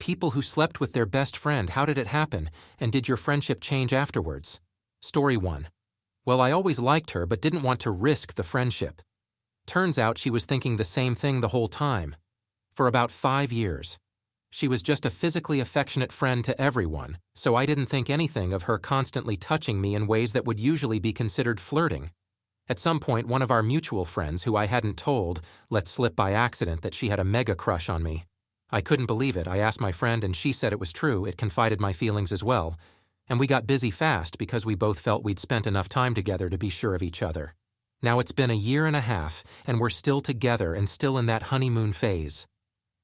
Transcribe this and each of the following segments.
People who slept with their best friend, how did it happen, and did your friendship change afterwards? Story 1. Well, I always liked her but didn't want to risk the friendship. Turns out she was thinking the same thing the whole time. For about 5 years. She was just a physically affectionate friend to everyone, so I didn't think anything of her constantly touching me in ways that would usually be considered flirting. At some point, one of our mutual friends, who I hadn't told, let slip by accident that she had a mega crush on me. I couldn't believe it. I asked my friend and she said it was true. It confided my feelings as well. And we got busy fast because we both felt we'd spent enough time together to be sure of each other. Now it's been a year and a half, and we're still together and still in that honeymoon phase.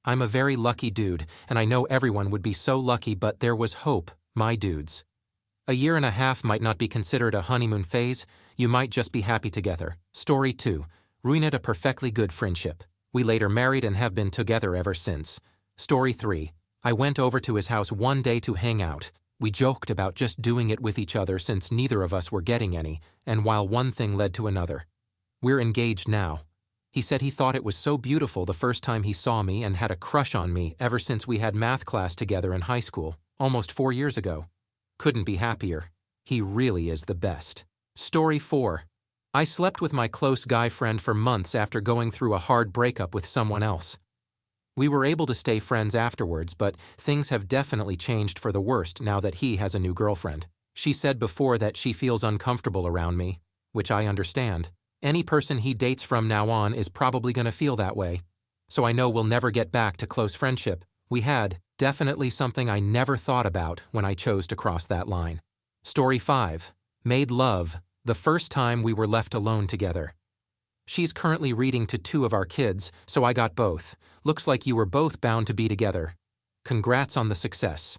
I'm a very lucky dude, and I know everyone would be so lucky, but there was hope, my dudes. A year and a half might not be considered a honeymoon phase. You might just be happy together. Story 2. Ruined a perfectly good friendship. We later married and have been together ever since. Story 3. I went over to his house one day to hang out. We joked about just doing it with each other since neither of us were getting any, and while one thing led to another. We're engaged now. He said he thought it was so beautiful the first time he saw me and had a crush on me ever since we had math class together in high school, almost 4 years ago. Couldn't be happier. He really is the best. Story 4. I slept with my close guy friend for months after going through a hard breakup with someone else. We were able to stay friends afterwards, but things have definitely changed for the worst now that he has a new girlfriend. She said before that she feels uncomfortable around me, which I understand. Any person he dates from now on is probably going to feel that way. So I know we'll never get back to close friendship. We had, definitely something I never thought about when I chose to cross that line. Story 5. Made love, the first time we were left alone together. She's currently reading to 2 of our kids, so I got both. Looks like you were both bound to be together. Congrats on the success.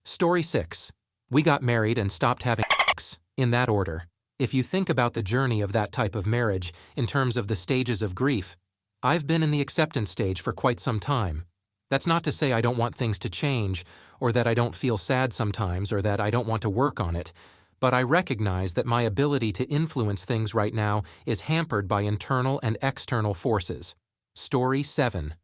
Story 6. We got married and stopped having sex, in that order. If you think about the journey of that type of marriage in terms of the stages of grief, I've been in the acceptance stage for quite some time. That's not to say I don't want things to change, or that I don't feel sad sometimes, or that I don't want to work on it, but I recognize that my ability to influence things right now is hampered by internal and external forces. Story 7.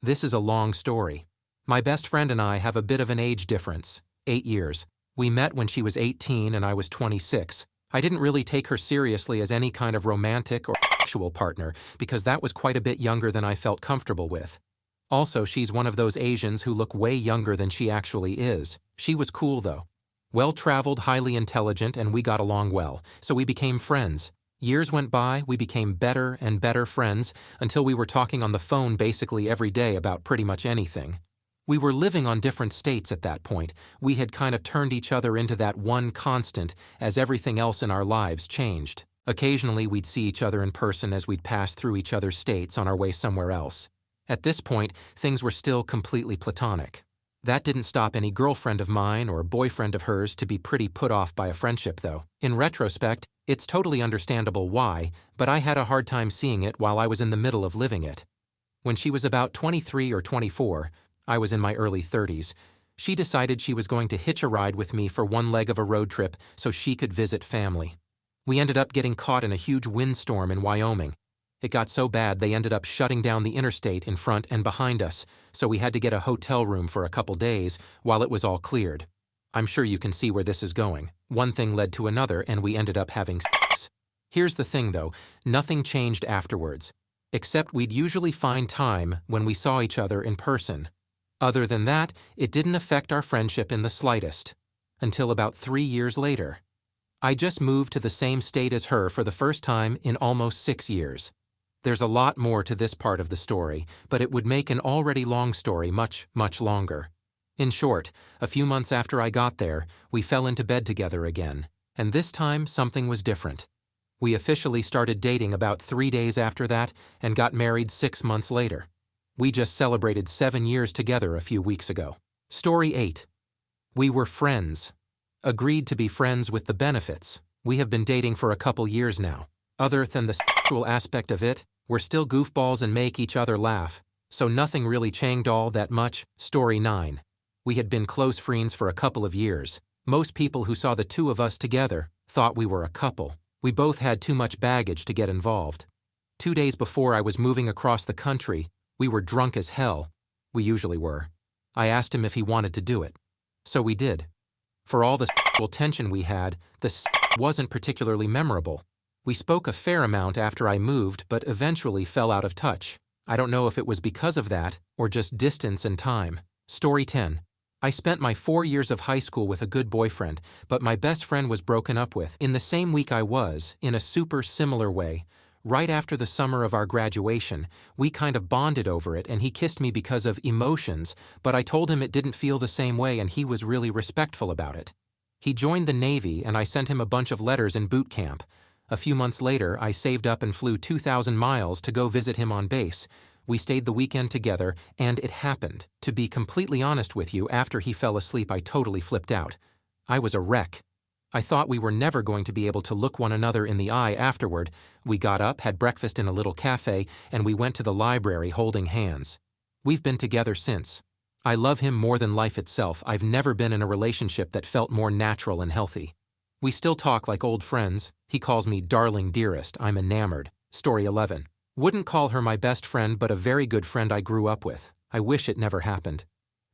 This is a long story. My best friend and I have a bit of an age difference, 8 years. We met when she was 18 and I was 26. I didn't really take her seriously as any kind of romantic or sexual partner because that was quite a bit younger than I felt comfortable with. Also, she's one of those Asians who look way younger than she actually is. She was cool though. Well-traveled, highly intelligent, and we got along well, so we became friends. Years went by, we became better and better friends until we were talking on the phone basically every day about pretty much anything. We were living on different states at that point. We had kind of turned each other into that one constant as everything else in our lives changed. Occasionally we'd see each other in person as we'd pass through each other's states on our way somewhere else. At this point, things were still completely platonic. That didn't stop any girlfriend of mine or boyfriend of hers to be pretty put off by a friendship though. In retrospect, it's totally understandable why, but I had a hard time seeing it while I was in the middle of living it. When she was about 23 or 24, I was in my early 30s, she decided she was going to hitch a ride with me for one leg of a road trip so she could visit family. We ended up getting caught in a huge windstorm in Wyoming. It got so bad they ended up shutting down the interstate in front and behind us, so we had to get a hotel room for a couple days while it was all cleared. I'm sure you can see where this is going. One thing led to another and we ended up having sex. Here's the thing though, nothing changed afterwards, except we'd usually find time when we saw each other in person. Other than that, it didn't affect our friendship in the slightest. Until about 3 years later. I just moved to the same state as her for the first time in almost 6 years. There's a lot more to this part of the story, but it would make an already long story much, much longer. In short, a few months after I got there, we fell into bed together again, and this time something was different. We officially started dating about 3 days after that and got married 6 months later. We just celebrated 7 years together a few weeks ago. Story 8. We were friends. Agreed to be friends with the benefits. We have been dating for a couple years now. Other than the sexual aspect of it, we're still goofballs and make each other laugh, so nothing really changed all that much. Story 9. We had been close friends for a couple of years. Most people who saw the two of us together thought we were a couple. We both had too much baggage to get involved. 2 days before I was moving across the country, we were drunk as hell. We usually were. I asked him if he wanted to do it. So we did. For all the sexual tension we had, the sex wasn't particularly memorable. We spoke a fair amount after I moved, but eventually fell out of touch. I don't know if it was because of that, or just distance and time. Story 10. I spent my 4 years of high school with a good boyfriend, but my best friend was broken up with in the same week I was, in a super similar way. Right after the summer of our graduation, we kind of bonded over it and he kissed me because of emotions, but I told him it didn't feel the same way and he was really respectful about it. He joined the Navy and I sent him a bunch of letters in boot camp. A few months later, I saved up and flew 2,000 miles to go visit him on base. We stayed the weekend together, and it happened. To be completely honest with you, after he fell asleep I totally flipped out. I was a wreck. I thought we were never going to be able to look one another in the eye afterward. We got up, had breakfast in a little cafe, and we went to the library holding hands. We've been together since. I love him more than life itself. I've never been in a relationship that felt more natural and healthy. We still talk like old friends. He calls me darling dearest. I'm enamored. Story 11. Wouldn't call her my best friend, but a very good friend I grew up with. I wish it never happened.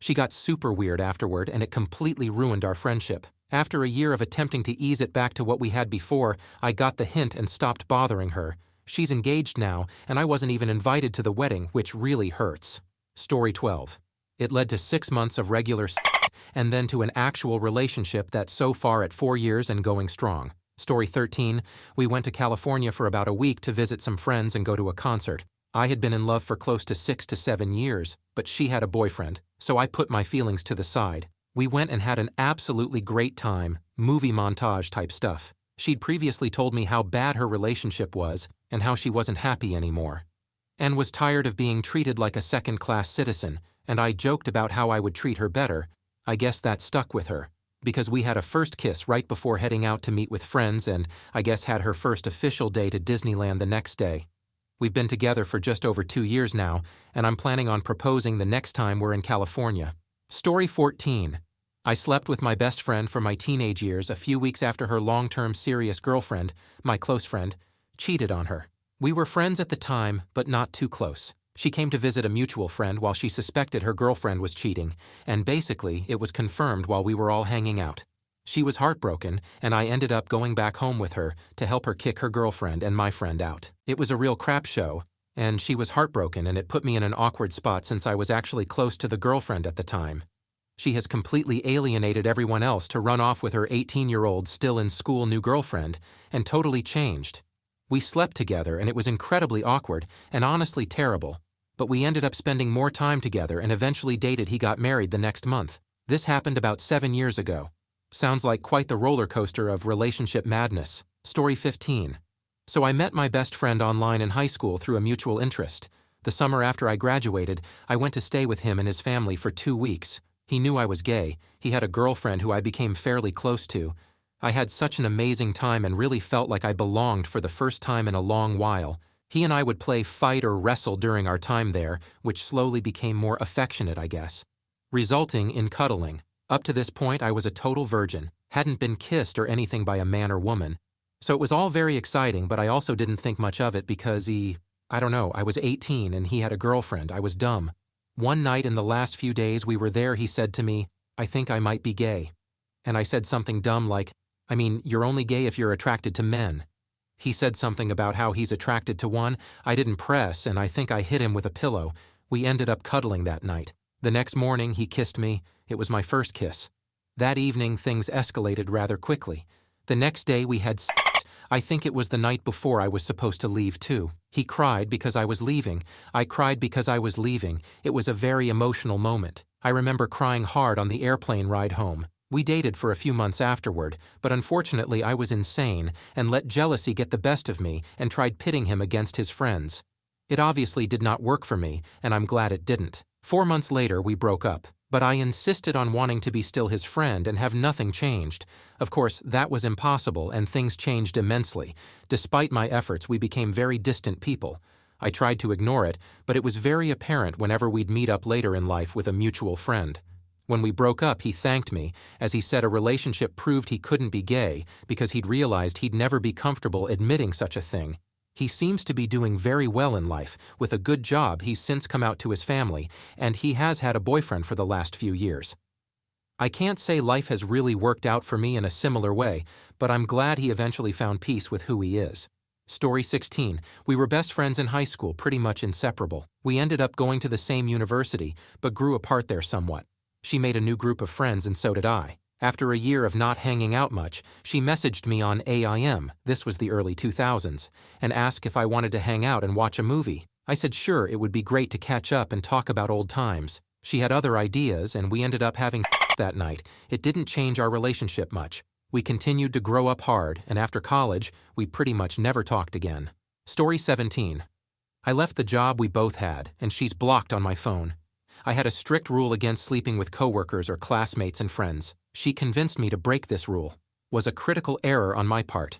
She got super weird afterward, and it completely ruined our friendship. After a year of attempting to ease it back to what we had before, I got the hint and stopped bothering her. She's engaged now, and I wasn't even invited to the wedding, which really hurts. Story 12. It led to 6 months of regular sex, and then to an actual relationship that's so far at 4 years and going strong. Story 13. We went to California for about a week to visit some friends and go to a concert. I had been in love for close to 6 to 7 years, but she had a boyfriend, so I put my feelings to the side. We went and had an absolutely great time, movie montage type stuff. She'd previously told me how bad her relationship was and how she wasn't happy anymore, and was tired of being treated like a second-class citizen, and I joked about how I would treat her better. I guess that stuck with her, because we had a first kiss right before heading out to meet with friends and I guess had her first official day to Disneyland the next day. We've been together for just over 2 years now, and I'm planning on proposing the next time we're in California. Story 14. I slept with my best friend from my teenage years a few weeks after her long-term serious girlfriend, my close friend, cheated on her. We were friends at the time, but not too close. She came to visit a mutual friend while she suspected her girlfriend was cheating, and basically it was confirmed while we were all hanging out. She was heartbroken, and I ended up going back home with her to help her kick her girlfriend and my friend out. It was a real crap show, and she was heartbroken, and it put me in an awkward spot since I was actually close to the girlfriend at the time. She has completely alienated everyone else to run off with her 18-year-old still in school new girlfriend, and totally changed. We slept together, and it was incredibly awkward and honestly terrible. But we ended up spending more time together and eventually dated. He got married the next month. This happened about 7 years ago. Sounds like quite the roller coaster of relationship madness. Story 15. So I met my best friend online in high school through a mutual interest. The summer after I graduated, I went to stay with him and his family for 2 weeks. He knew I was gay. He had a girlfriend who I became fairly close to. I had such an amazing time and really felt like I belonged for the first time in a long while. He and I would play fight or wrestle during our time there, which slowly became more affectionate, I guess, resulting in cuddling. Up to this point, I was a total virgin, hadn't been kissed or anything by a man or woman. So it was all very exciting, but I also didn't think much of it because I was 18 and he had a girlfriend. I was dumb. One night in the last few days we were there, he said to me, "I think I might be gay." And I said something dumb like, "You're only gay if you're attracted to men." He said something about how he's attracted to one. I didn't press, and I think I hit him with a pillow. We ended up cuddling that night. The next morning, he kissed me. It was my first kiss. That evening, things escalated rather quickly. The next day, we had sex. I think it was the night before I was supposed to leave, too. He cried because I was leaving. I cried because I was leaving. It was a very emotional moment. I remember crying hard on the airplane ride home. We dated for a few months afterward, but unfortunately I was insane and let jealousy get the best of me and tried pitting him against his friends. It obviously did not work for me, and I'm glad it didn't. 4 months later, we broke up, but I insisted on wanting to be still his friend and have nothing changed. Of course, that was impossible, and things changed immensely. Despite my efforts, we became very distant people. I tried to ignore it, but it was very apparent whenever we'd meet up later in life with a mutual friend. When we broke up, he thanked me, as he said a relationship proved he couldn't be gay because he'd realized he'd never be comfortable admitting such a thing. He seems to be doing very well in life. With a good job, he's since come out to his family, and he has had a boyfriend for the last few years. I can't say life has really worked out for me in a similar way, but I'm glad he eventually found peace with who he is. Story 16. We were best friends in high school, pretty much inseparable. We ended up going to the same university, but grew apart there somewhat. She made a new group of friends and so did I. After a year of not hanging out much, she messaged me on AIM, this was the early 2000s, and asked if I wanted to hang out and watch a movie. I said sure, it would be great to catch up and talk about old times. She had other ideas and we ended up having that night. It didn't change our relationship much. We continued to grow up hard, and after college, we pretty much never talked again. Story 17. I left the job we both had, and she's blocked on my phone. I had a strict rule against sleeping with coworkers or classmates and friends. She convinced me to break this rule. Was a critical error on my part.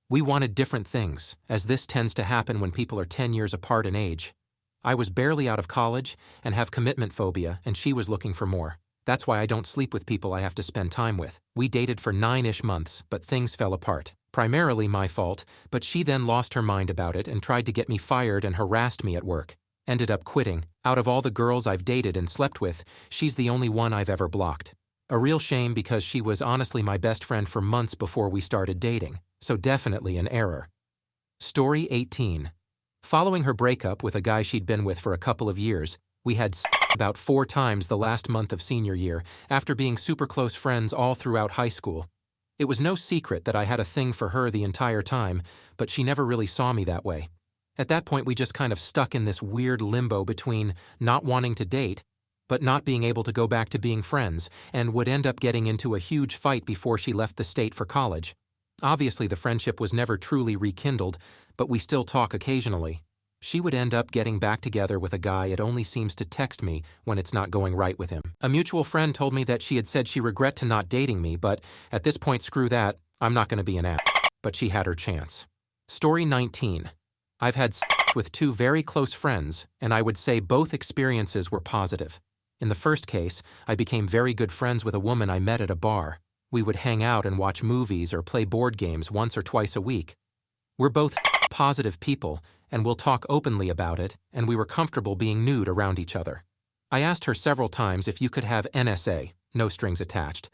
We wanted different things, as this tends to happen when people are 10 years apart in age. I was barely out of college and have commitment phobia, and she was looking for more. That's why I don't sleep with people I have to spend time with. We dated for 9-ish months, but things fell apart. Primarily my fault, but she then lost her mind about it and tried to get me fired and harassed me at work. Ended up quitting. Out of all the girls I've dated and slept with, she's the only one I've ever blocked. A real shame because she was honestly my best friend for months before we started dating, so definitely an error. Story 18. Following her breakup with a guy she'd been with for a couple of years, we had about 4 times the last month of senior year, after being super close friends all throughout high school. It was no secret that I had a thing for her the entire time, but she never really saw me that way. At that point, we just kind of stuck in this weird limbo between not wanting to date, but not being able to go back to being friends, and would end up getting into a huge fight before she left the state for college. Obviously, the friendship was never truly rekindled, but we still talk occasionally. She would end up getting back together with a guy it only seems to text me when it's not going right with him. A mutual friend told me that she had said she regret to not dating me, but at this point, screw that, I'm not going to be an ass. But she had her chance. Story 19. I've had sex with 2 very close friends, and I would say both experiences were positive. In the first case, I became very good friends with a woman I met at a bar. We would hang out and watch movies or play board games once or twice a week. We're both positive people, and we'll talk openly about it, and we were comfortable being nude around each other. I asked her several times if you could have NSA, no strings attached,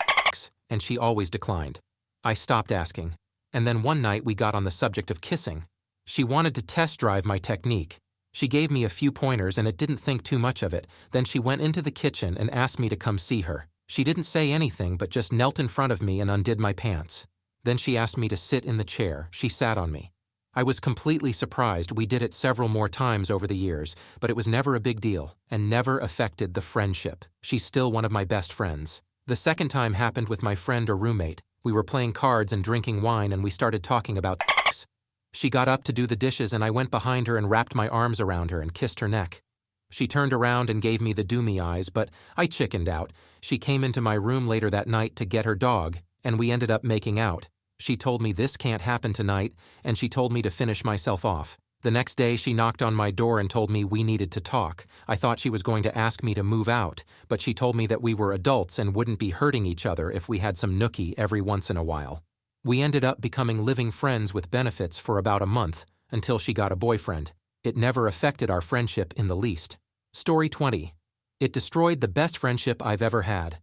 and she always declined. I stopped asking. And then one night we got on the subject of kissing. She wanted to test drive my technique. She gave me a few pointers and it didn't think too much of it. Then she went into the kitchen and asked me to come see her. She didn't say anything but just knelt in front of me and undid my pants. Then she asked me to sit in the chair. She sat on me. I was completely surprised. We did it several more times over the years, but it was never a big deal and never affected the friendship. She's still one of my best friends. The second time happened with my friend or roommate. We were playing cards and drinking wine and we started talking about sex. She got up to do the dishes and I went behind her and wrapped my arms around her and kissed her neck. She turned around and gave me the do me eyes, but I chickened out. She came into my room later that night to get her dog, and we ended up making out. She told me this can't happen tonight, and she told me to finish myself off. The next day, she knocked on my door and told me we needed to talk. I thought she was going to ask me to move out, but she told me that we were adults and wouldn't be hurting each other if we had some nookie every once in a while. We ended up becoming living friends with benefits for about a month, until she got a boyfriend. It never affected our friendship in the least. Story 20. It destroyed the best friendship I've ever had.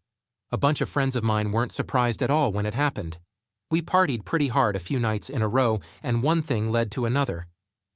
A bunch of friends of mine weren't surprised at all when it happened. We partied pretty hard a few nights in a row, and one thing led to another.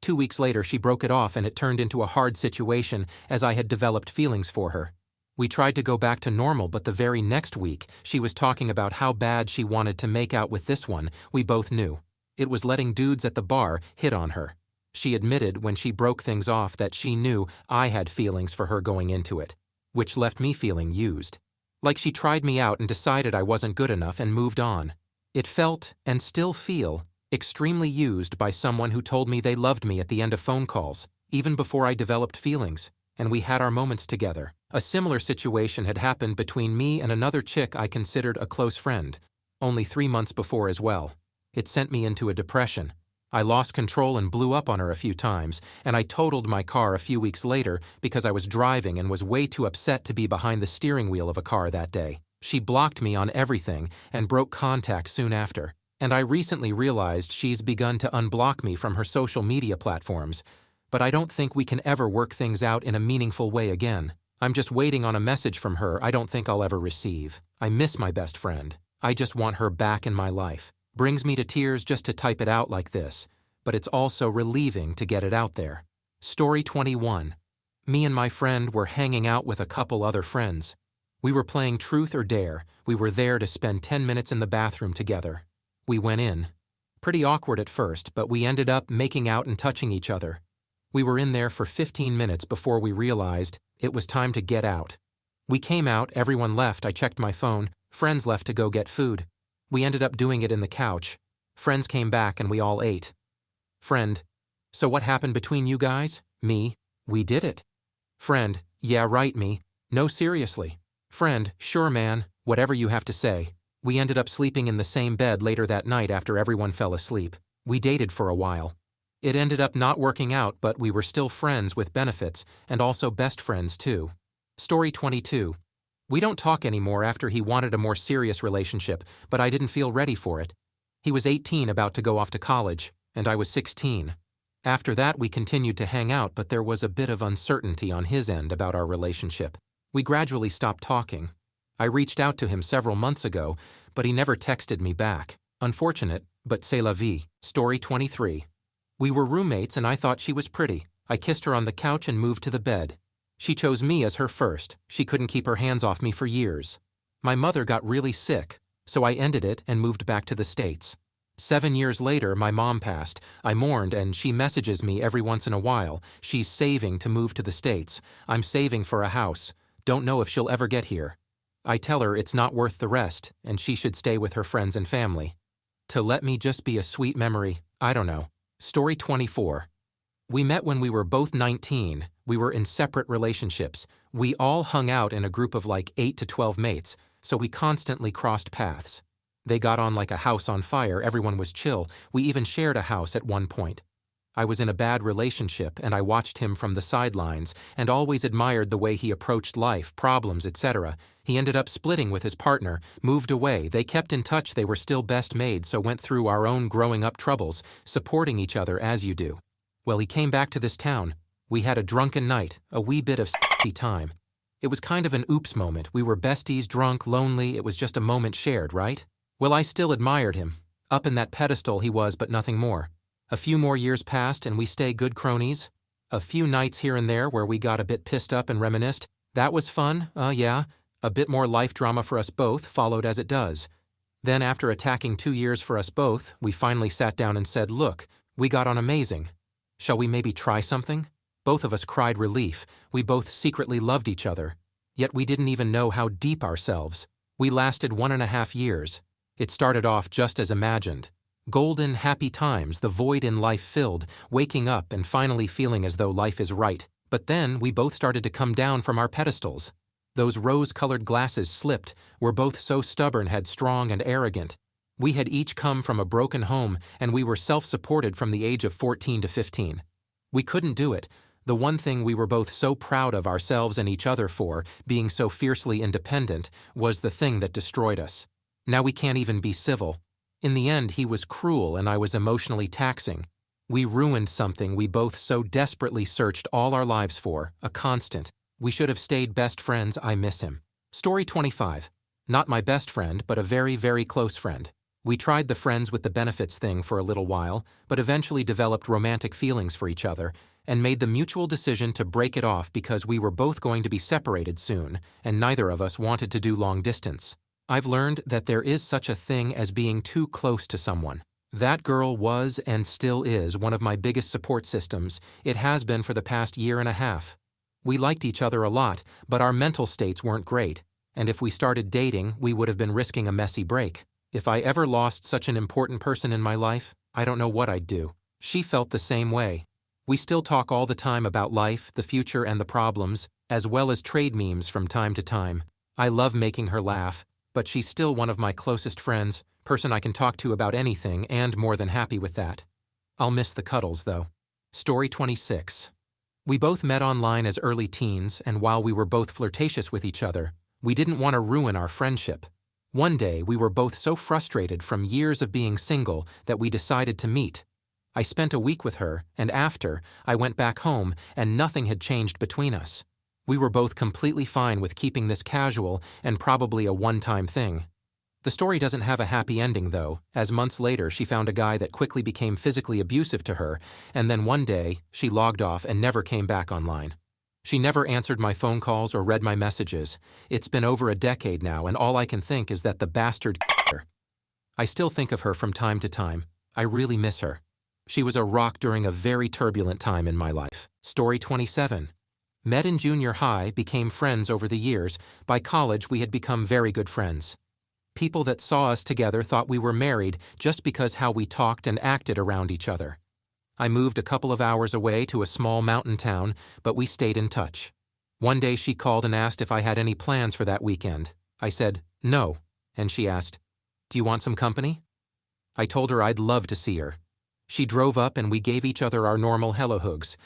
2 weeks later, she broke it off and it turned into a hard situation as I had developed feelings for her. We tried to go back to normal, but the very next week, she was talking about how bad she wanted to make out with this one we both knew. It was letting dudes at the bar hit on her. She admitted when she broke things off that she knew I had feelings for her going into it, which left me feeling used. Like she tried me out and decided I wasn't good enough and moved on. It felt, and still feel, extremely used by someone who told me they loved me at the end of phone calls, even before I developed feelings, and we had our moments together. A similar situation had happened between me and another chick I considered a close friend, only 3 months before as well. It sent me into a depression. I lost control and blew up on her a few times, and I totaled my car a few weeks later because I was driving and was way too upset to be behind the steering wheel of a car that day. She blocked me on everything and broke contact soon after. And I recently realized she's begun to unblock me from her social media platforms, but I don't think we can ever work things out in a meaningful way again. I'm just waiting on a message from her I don't think I'll ever receive. I miss my best friend. I just want her back in my life. Brings me to tears just to type it out like this, but it's also relieving to get it out there. Story 21. Me and my friend were hanging out with a couple other friends. We were playing Truth or Dare. We were there to spend 10 minutes in the bathroom together. We went in. Pretty awkward at first, but we ended up making out and touching each other. We were in there for 15 minutes before we realized it was time to get out. We came out, everyone left, I checked my phone, friends left to go get food. We ended up doing it in the couch. Friends came back and we all ate. Friend: so what happened between you guys? Me: we did it. Friend: yeah, right, me. No, seriously. Friend: sure, man, whatever you have to say. We ended up sleeping in the same bed later that night after everyone fell asleep. We dated for a while. It ended up not working out, but we were still friends with benefits, and also best friends too. Story 22. We don't talk anymore after he wanted a more serious relationship, but I didn't feel ready for it. He was 18, about to go off to college, and I was 16. After that, we continued to hang out, but there was a bit of uncertainty on his end about our relationship. We gradually stopped talking. I reached out to him several months ago, but he never texted me back. Unfortunate, but c'est la vie. Story 23. We were roommates and I thought she was pretty. I kissed her on the couch and moved to the bed. She chose me as her first. She couldn't keep her hands off me for years. My mother got really sick, so I ended it and moved back to the States. 7 years later, my mom passed. I mourned and she messages me every once in a while. She's saving to move to the States. I'm saving for a house. Don't know if she'll ever get here. I tell her it's not worth the rest and she should stay with her friends and family. To let me just be a sweet memory, I don't know. Story 24. We met when we were both 19. We were in separate relationships. We all hung out in a group of like 8 to 12 mates, so we constantly crossed paths. They got on like a house on fire, everyone was chill. We even shared a house at one point. I was in a bad relationship and I watched him from the sidelines and always admired the way he approached life, problems, etc. He ended up splitting with his partner, moved away. They kept in touch, they were still best mates, so went through our own growing up troubles, supporting each other as you do. Well, he came back to this town. We had a drunken night, a wee bit of time. It was kind of an oops moment. We were besties, drunk, lonely. It was just a moment shared, right? Well, I still admired him. Up in that pedestal he was, but nothing more. A few more years passed and we stay good cronies. A few nights here and there where we got a bit pissed up and reminisced. That was fun, yeah. A bit more life drama for us both followed as it does. Then after attacking 2 years for us both, we finally sat down and said, look, we got on amazing. Shall we maybe try something? Both of us cried relief. We both secretly loved each other. Yet we didn't even know how deep ourselves. We lasted 1.5 years. It started off just as imagined. Golden, happy times, the void in life filled, waking up and finally feeling as though life is right. But then we both started to come down from our pedestals. Those rose-colored glasses slipped. We're both so stubborn, headstrong, and arrogant. We had each come from a broken home, and we were self-supported from the age of 14 to 15. We couldn't do it. The one thing we were both so proud of ourselves and each other for, being so fiercely independent, was the thing that destroyed us. Now we can't even be civil. In the end, he was cruel and I was emotionally taxing. We ruined something we both so desperately searched all our lives for, a constant. We should have stayed best friends. I miss him. Story 25. Not my best friend, but a very, very close friend. We tried the friends with the benefits thing for a little while, but eventually developed romantic feelings for each other and made the mutual decision to break it off because we were both going to be separated soon and neither of us wanted to do long distance. I've learned that there is such a thing as being too close to someone. That girl was and still is one of my biggest support systems. It has been for the past 1.5 years. We liked each other a lot, but our mental states weren't great, and if we started dating, we would have been risking a messy break. If I ever lost such an important person in my life, I don't know what I'd do. She felt the same way. We still talk all the time about life, the future, and the problems, as well as trade memes from time to time. I love making her laugh, but she's still one of my closest friends, person I can talk to about anything, and more than happy with that. I'll miss the cuddles, though. Story 26. We both met online as early teens, and while we were both flirtatious with each other, we didn't want to ruin our friendship. One day, we were both so frustrated from years of being single that we decided to meet. I spent a week with her, and after, I went back home, and nothing had changed between us. We were both completely fine with keeping this casual and probably a one-time thing. The story doesn't have a happy ending, though, as months later she found a guy that quickly became physically abusive to her, and then one day, she logged off and never came back online. She never answered my phone calls or read my messages. It's been over a decade now, and all I can think is that the bastard her. I still think of her from time to time. I really miss her. She was a rock during a very turbulent time in my life. Story 27. Met in junior high, became friends over the years. By college, we had become very good friends. People that saw us together thought we were married just because how we talked and acted around each other. I moved a couple of hours away to a small mountain town, but we stayed in touch. One day she called and asked if I had any plans for that weekend. I said, no, and she asked, do you want some company? I told her I'd love to see her. She drove up and we gave each other our normal hello hugs.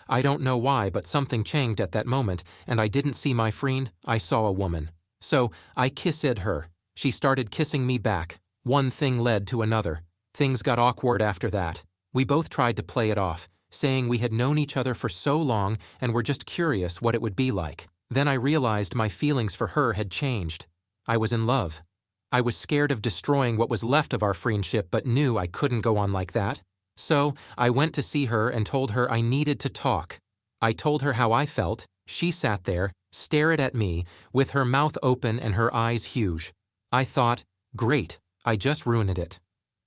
I don't know why, but something changed at that moment, and I didn't see my friend, I saw a woman. So, I kissed her. She started kissing me back. One thing led to another. Things got awkward after that. We both tried to play it off, saying we had known each other for so long and were just curious what it would be like. Then I realized my feelings for her had changed. I was in love. I was scared of destroying what was left of our friendship, but knew I couldn't go on like that. So, I went to see her and told her I needed to talk. I told her how I felt. She sat there, stared at me, with her mouth open and her eyes huge. I thought, great, I just ruined it.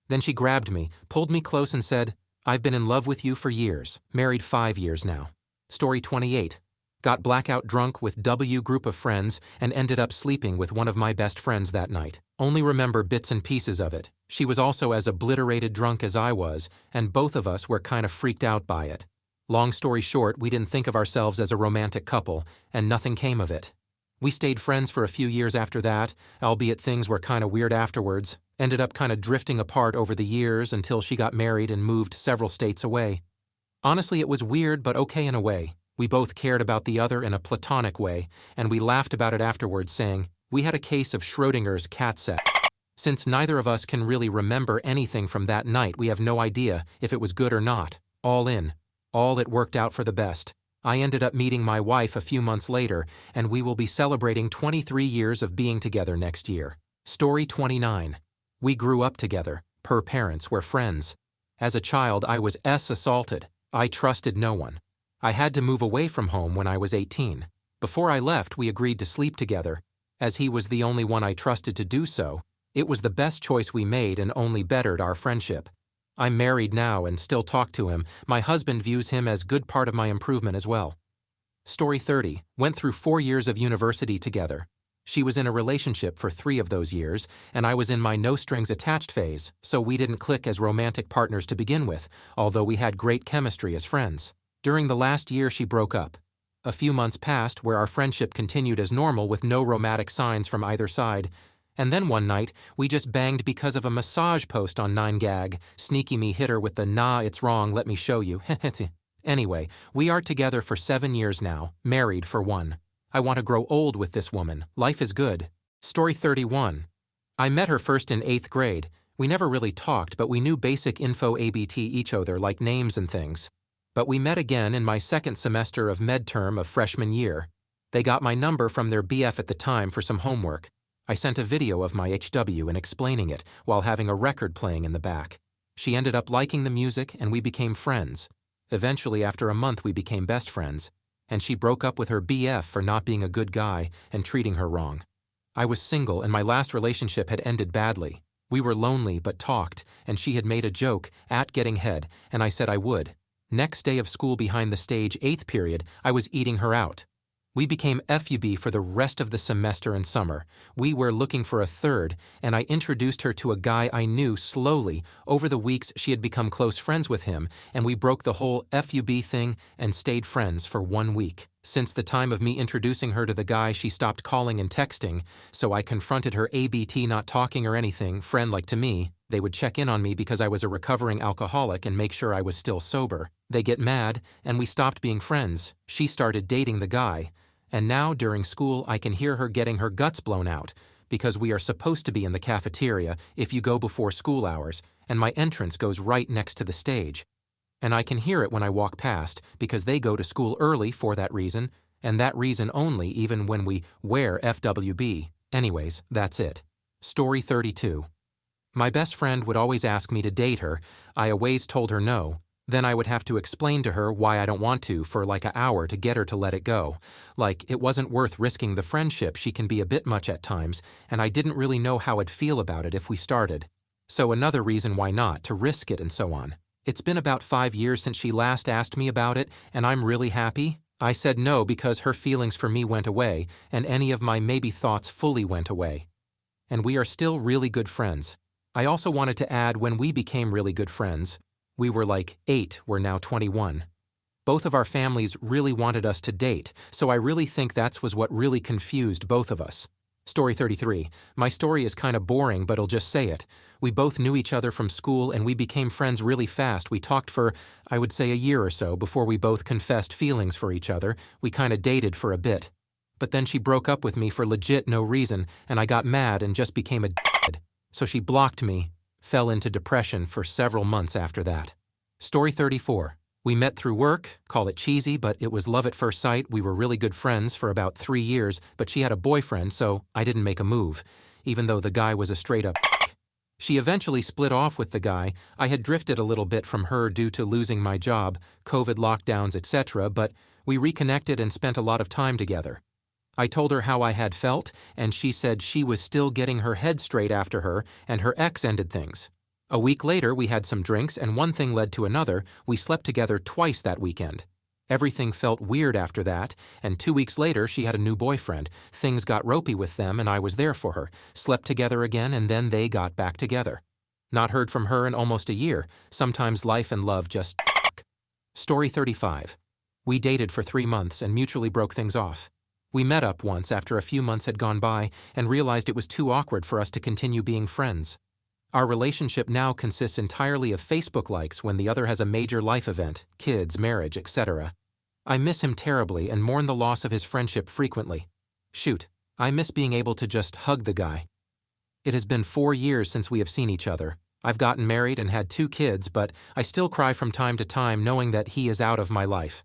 Then she grabbed me, pulled me close and said, I've been in love with you for years, married 5 years now. Story 28. Got blackout drunk with W group of friends and ended up sleeping with one of my best friends that night. Only remember bits and pieces of it. She was also as obliterated drunk as I was, and both of us were kind of freaked out by it. Long story short, we didn't think of ourselves as a romantic couple, and nothing came of it. We stayed friends for a few years after that, albeit things were kind of weird afterwards. Ended up kind of drifting apart over the years until she got married and moved several states away. Honestly, it was weird but okay in a way. We both cared about the other in a platonic way, and we laughed about it afterwards, saying, we had a case of Schrodinger's cat set. Since neither of us can really remember anything from that night, we have no idea if it was good or not. All in. All it worked out for the best. I ended up meeting my wife a few months later, and we will be celebrating 23 years of being together next year. Story 29. We grew up together. Per parents, we're friends. As a child, I was assaulted. I trusted no one. I had to move away from home when I was 18. Before I left, we agreed to sleep together. As he was the only one I trusted to do so, it was the best choice we made and only bettered our friendship. I'm married now and still talk to him. My husband views him as good part of my improvement as well. Story 30. Went through 4 years of university together. She was in a relationship for 3 of those years, and I was in my no-strings-attached phase, so we didn't click as romantic partners to begin with, although we had great chemistry as friends. During the last year, she broke up. A few months passed where our friendship continued as normal with no romantic signs from either side, and then one night, we just banged because of a massage post on 9gag. Sneaky me hit her with the nah, it's wrong, let me show you. Anyway, we are together for 7 years now, married for 1. I want to grow old with this woman. Life is good. Story 31. I met her first in 8th grade. We never really talked, but we knew basic info ABT each other, like names and things. But we met again in my 2nd semester of med term of freshman year. They got my number from their BF at the time for some homework. I sent a video of my HW and explaining it while having a record playing in the back. She ended up liking the music and we became friends. Eventually, after a month, we became best friends. And she broke up with her BF for not being a good guy and treating her wrong. I was single and my last relationship had ended badly. We were lonely but talked, and she had made a joke at getting head, and I said I would. Next day of school behind the stage 8th period, I was eating her out. We became FUB for the rest of the semester and summer. We were looking for a third, and I introduced her to a guy I knew slowly. Over the weeks, she had become close friends with him, and we broke the whole FUB thing and stayed friends for 1 week. Since the time of me introducing her to the guy, she stopped calling and texting, so I confronted her ABT not talking or anything, friend like to me. They would check in on me because I was a recovering alcoholic and make sure I was still sober. They get mad, and we stopped being friends. She started dating the guy. And now, during school, I can hear her getting her guts blown out, because we are supposed to be in the cafeteria if you go before school hours, and my entrance goes right next to the stage. And I can hear it when I walk past because they go to school early for that reason, and that reason only even when we wear FWB. Anyways, that's it. Story 32. My best friend would always ask me to date her. I always told her no. Then I would have to explain to her why I don't want to for like an hour to get her to let it go. Like, it wasn't worth risking the friendship. She can be a bit much at times, and I didn't really know how I'd feel about it if we started. So another reason why not, to risk it and so on. It's been about 5 years since she last asked me about it, and I'm really happy. I said no because her feelings for me went away, and any of my maybe thoughts fully went away. And we are still really good friends. I also wanted to add when we became really good friends, we were like 8, we're now 21. Both of our families really wanted us to date, so I really think that was what really confused both of us. Story 33. My story is kind of boring, but I'll just say it. We both knew each other from school and we became friends really fast. We talked for, I would say, a year or so before we both confessed feelings for each other. We kind of dated for a bit. But then she broke up with me for legit no reason, and I got mad and just became a d***head. So she blocked me. Fell into depression for several months after that. Story 34. We met through work, call it cheesy, but it was love at first sight. We were really good friends for about 3 years, but she had a boyfriend, so I didn't make a move, even though the guy was a straight-up d***. She eventually split off with the guy. I had drifted a little bit from her due to losing my job, COVID lockdowns, etc., but we reconnected and spent a lot of time together. I told her how I had felt, and she said she was still getting her head straight after her, and her ex ended things. A week later, we had some drinks, and one thing led to another. We slept together twice that weekend. Everything felt weird after that, and 2 weeks later, she had a new boyfriend. Things got ropey with them, and I was there for her. Slept together again, and then they got back together. Not heard from her in almost a year. Sometimes life and love just Story 35. We dated for 3 months and mutually broke things off. We met up once after a few months had gone by and realized it was too awkward for us to continue being friends. Our relationship now consists entirely of Facebook likes when the other has a major life event, kids, marriage, etc. I miss him terribly and mourn the loss of his friendship frequently. Shoot, I miss being able to just hug the guy. It has been 4 years since we have seen each other. I've gotten married and had 2 kids, but I still cry from time to time knowing that he is out of my life.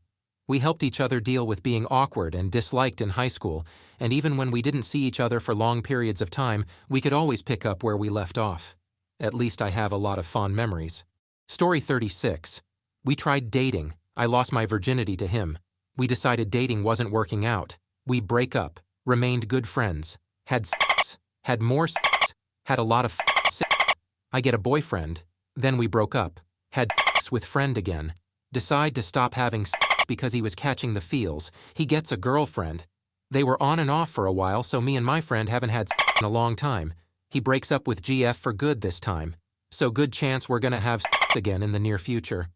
We helped each other deal with being awkward and disliked in high school, and even when we didn't see each other for long periods of time, we could always pick up where we left off. At least I have a lot of fond memories. Story 36. We tried dating. I lost my virginity to him. We decided dating wasn't working out. We break up, remained good friends, had sex, had more sex, had a lot of sex. I get a boyfriend. Then we broke up, had sex with friend again. Decide to stop having sex because he was catching the feels. He gets a girlfriend. They were on and off for a while, so me and my friend haven't had sex in a long time. He breaks up with GF for good this time. So good chance we're gonna have sex again in the near future.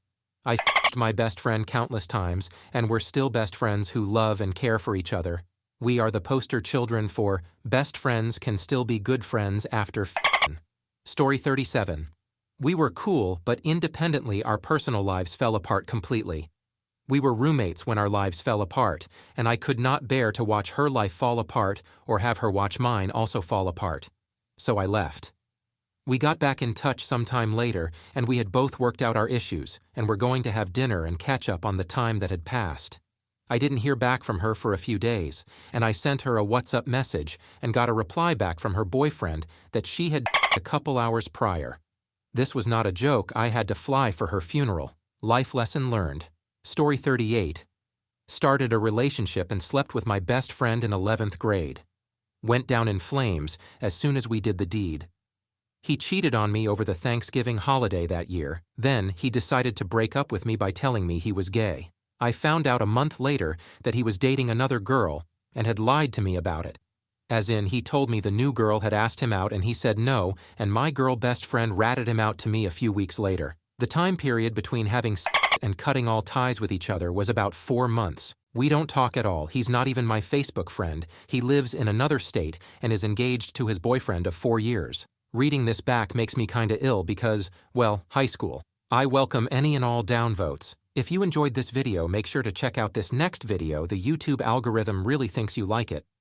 I f***ed my best friend countless times, and we're still best friends who love and care for each other. We are the poster children for best friends can still be good friends after f***ing. Story 37. We were cool, but independently our personal lives fell apart completely. We were roommates when our lives fell apart, and I could not bear to watch her life fall apart or have her watch mine also fall apart. So I left. We got back in touch sometime later, and we had both worked out our issues, and were going to have dinner and catch up on the time that had passed. I didn't hear back from her for a few days, and I sent her a WhatsApp message and got a reply back from her boyfriend that she had a couple hours prior. This was not a joke. I had to fly for her funeral. Life lesson learned. Story 38. Started a relationship and slept with my best friend in 11th grade. Went down in flames as soon as we did the deed. He cheated on me over the Thanksgiving holiday that year. Then he decided to break up with me by telling me he was gay. I found out a month later that he was dating another girl and had lied to me about it. As in, he told me the new girl had asked him out and he said no, and my girl best friend ratted him out to me a few weeks later. The time period between having sex and cutting all ties with each other was about 4 months. We don't talk at all. He's not even my Facebook friend. He lives in another state and is engaged to his boyfriend of 4 years. Reading this back makes me kinda ill because, well, high school. I welcome any and all downvotes. If you enjoyed this video, make sure to check out this next video. The YouTube algorithm really thinks you like it.